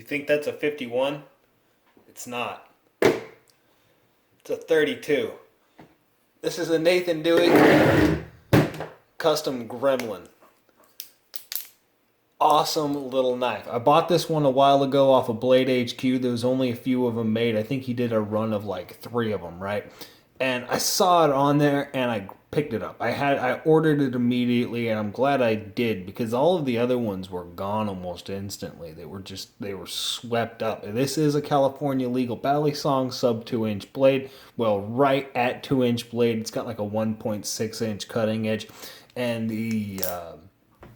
You think that's a 51? It's not. It's a 32. This is a Nathan Dewey custom Gremlin. Awesome little knife. I bought this one a while ago off of Blade HQ. There was only a few of them made. I think he did a run of like 3 of them, right? And I saw it on there and I picked it up. I ordered it immediately, and I'm glad I did, because all of the other ones were gone almost instantly. They were swept up. This is a California legal balisong sub 2-inch blade. Well, right at 2-inch blade. It's got like a 1.6-inch cutting edge, and the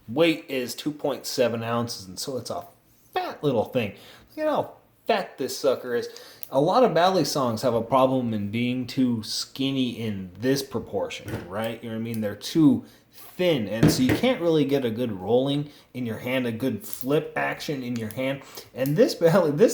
weight is 2.7 ounces, and so it's a fat little thing. Look at how fat this sucker is. A lot of balisongs have a problem in being too skinny in this proportion, right? You know what I mean? They're too thin, and so you can't really get a good rolling in your hand, a good flip action in your hand. And this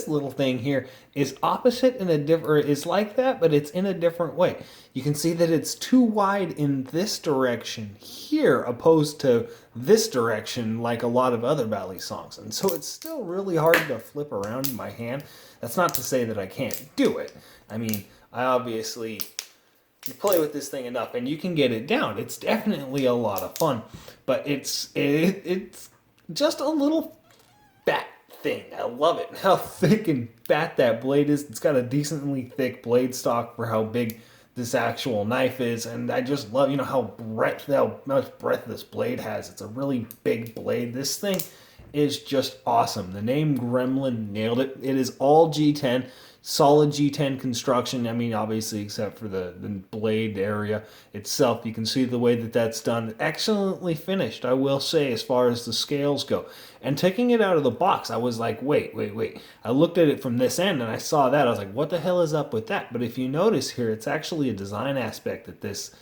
little thing here is opposite in a different, it's like that, but it's in a different way. You can see that it's too wide in this direction here, opposed to this direction like a lot of other balisongs. And so it's still really hard to flip around in my hand. That's not to say that I can't do it. I mean, you play with this thing enough and you can get it down. It's definitely a lot of fun, but it's just a little fat thing. I love it. How thick and fat that blade is. It's got a decently thick blade stock for how big this actual knife is, and I just love, how much breadth this blade has. It's a really big blade. This thing is just awesome. The name Gremlin nailed it. It is all G10, solid G10 construction. I mean, obviously, except for the blade area itself. You can see the way that that's done. Excellently finished, I will say, as far as the scales go. And taking it out of the box, I was like, wait. I looked at it from this end and I saw that. I was like, what the hell is up with that? But if you notice here, it's actually a design aspect that this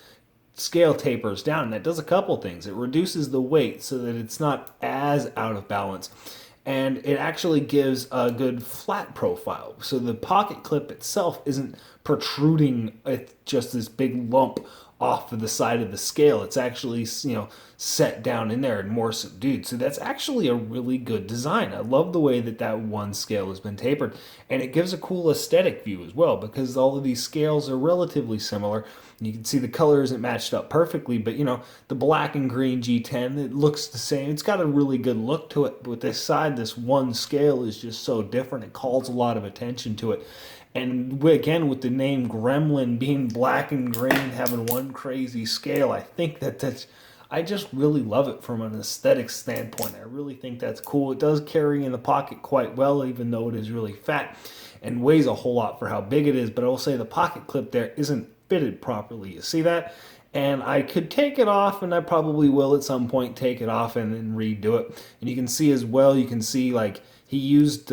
scale tapers down. And that does a couple things. It reduces the weight so that it's not as out of balance. And it actually gives a good flat profile. So the pocket clip itself isn't protruding just this big lump off of the side of the scale. It's actually, set down in there and more subdued. So that's actually a really good design. I love the way that one scale has been tapered. And it gives a cool aesthetic view as well, because all of these scales are relatively similar. You can see the color isn't matched up perfectly, but the black and green G10, it looks the same. It's got a really good look to it. But with this side, this one scale is just so different. It calls a lot of attention to it. And again, with the name Gremlin being black and green, having one crazy scale, I think I just really love it from an aesthetic standpoint. I really think that's cool. It does carry in the pocket quite well, even though it is really fat and weighs a whole lot for how big it is. But I will say the pocket clip there isn't fitted properly. You see that? And I could take it off, and I probably will at some point take it off and then redo it. And you can see as well, like he used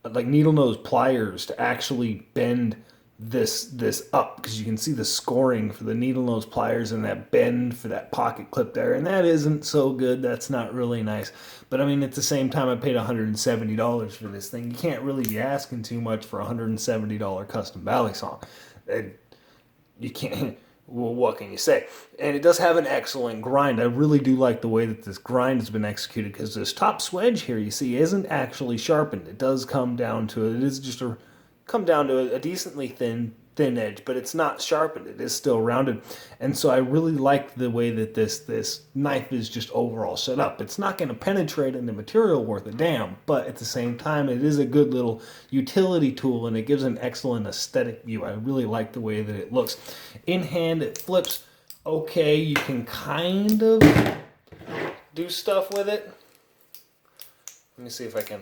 like needle nose pliers to actually bend this up, because you can see the scoring for the needle nose pliers and that bend for that pocket clip there, and that isn't so good. That's not really nice. But I mean, at the same time, I paid $170 for this thing. You can't really be asking too much for a $170 custom balisong. You can't. Well, what can you say? And it does have an excellent grind. I really do like the way that this grind has been executed, because this top swedge here, you see, isn't actually sharpened. It does come down to it. It is just a decently thin edge, but it's not sharpened. It is still rounded. And so I really like the way that this knife is just overall set up. It's not going to penetrate into material worth a damn, but at the same time, it is a good little utility tool, and it gives an excellent aesthetic view. I really like the way that it looks. In hand, it flips okay. You can kind of do stuff with it. Let me see if I can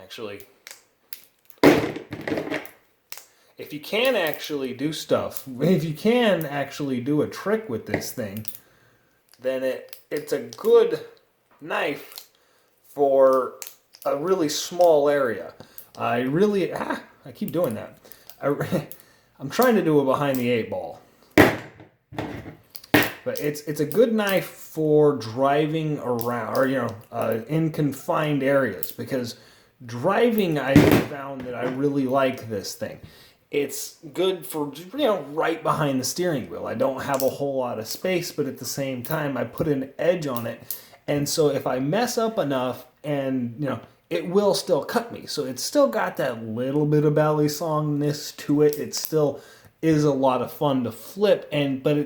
actually... If you can actually do a trick with this thing, then it's a good knife for a really small area. I keep doing that. I'm trying to do it behind the 8-ball. But it's a good knife for driving around, or in confined areas, because driving, I found that I really like this thing. It's good for, right behind the steering wheel. I don't have a whole lot of space, but at the same time, I put an edge on it. And so if I mess up enough and it will still cut me. So it's still got that little bit of balisongness to it. It still is a lot of fun to flip, but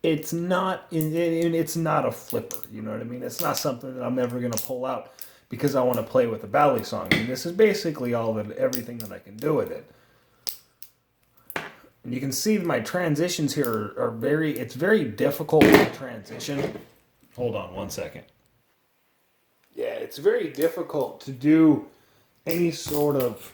it's not a flipper. You know what I mean? It's not something that I'm ever gonna pull out because I want to play with the balisong. And this is basically everything that I can do with it. And you can see my transitions here are it's very difficult to transition. Hold on one second. Yeah, it's very difficult to do any sort of,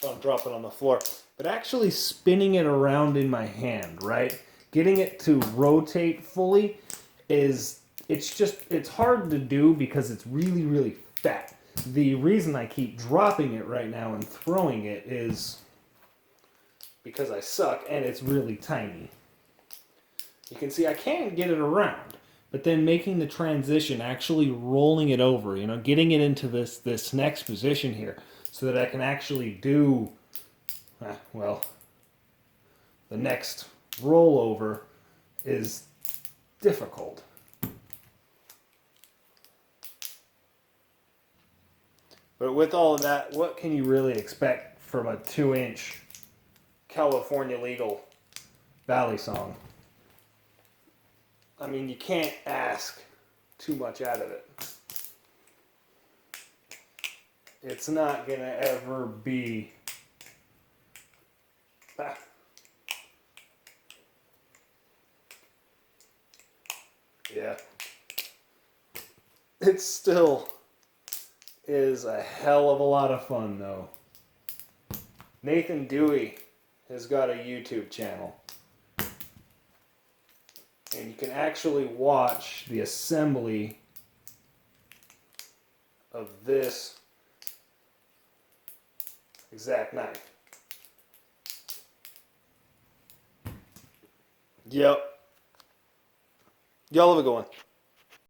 don't drop it on the floor, but actually spinning it around in my hand, right? Getting it to rotate fully it's hard to do because it's really, really fat. The reason I keep dropping it right now and throwing it is because I suck and it's really tiny. You can see I can get it around, but then making the transition, actually rolling it over, getting it into this next position here so that I can actually do, the next rollover is difficult. But with all of that, what can you really expect from a 2-inch California legal balisong? I mean, you can't ask too much out of it. It's not going to ever be... Yeah. It still is a hell of a lot of fun, though. Nathan Dewey has got a YouTube channel. And you can actually watch the assembly of this exact knife. Yep. Y'all have a good one.